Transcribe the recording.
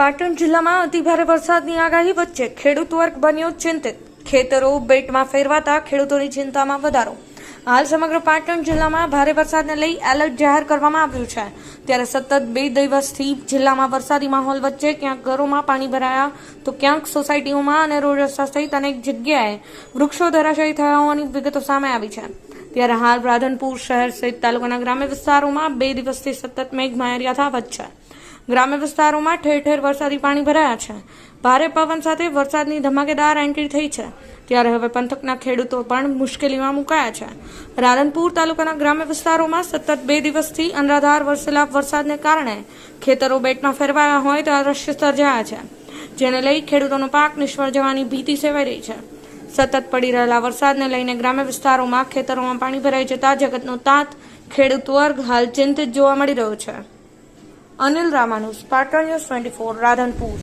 પાટણ જિલ્લામાં અતિભારે વરસાદની આગાહી વચ્ચે ખેડૂત વર્ગ બન્યો ચિંતિત. ખેતરો બેટમાં ફેરવાતા ખેડૂતોની ચિંતામાં વધારો. હાલ સમગ્ર પાટણ જિલ્લામાં ભારે વરસાદને લઈ એલર્ટ જાહેર કરવામાં આવ્યું છે. ત્યારે સતત 2 દિવસથી જિલ્લામાં વરસાદી માહોલ વચ્ચે ક્યાંક ઘરોમાં પાણી ભરાયા તો ક્યાંક સોસાયટીઓમાં અને રોડ રસ્તા સહિત અનેક જગ્યાએ વૃક્ષો ધરાશાયી થયા હોવાની વિગતો સામે આવી છે. ત્યારે હાલ રાધનપુર શહેર સહિત તાલુકાના ગ્રામ્ય વિસ્તારોમાં 2 દિવસથી સતત મેઘમહેર યથાવત છે. ગ્રામ્ય વિસ્તારોમાં ઠેર ઠેર વરસાદી પાણી ભરાયા છે. ભારે પવન સાથે વરસાદની ધમાકેદાર એન્ટ્રી થઈ છે. ત્યારે હવે પંથકના ખેડૂતો પણ મુશ્કેલીમાં મુકાયા છે. રાધનપુર તાલુકાના ગ્રામ્ય વિસ્તારોમાં સતત 2 દિવસથી અનરાધાર વરસેલા વરસાદને કારણે ખેતરો બેટમાં ફેરવાયા હોય તેવા દ્રશ્ય સર્જાયા છે, જેને લઈ ખેડૂતોનો પાક નિષ્ફળ જવાની ભીતિ સેવાઈ રહી છે. સતત પડી રહેલા વરસાદને લઈને ગ્રામ્ય વિસ્તારોમાં ખેતરોમાં પાણી ભરાઈ જતા જગતનો તાત ખેડૂત વર્ગ હાલ ચિંતિત જોવા મળી રહ્યો છે. અનિલ રામાનુસ, પાટણ ન્યૂઝ 24, રાધનપુર.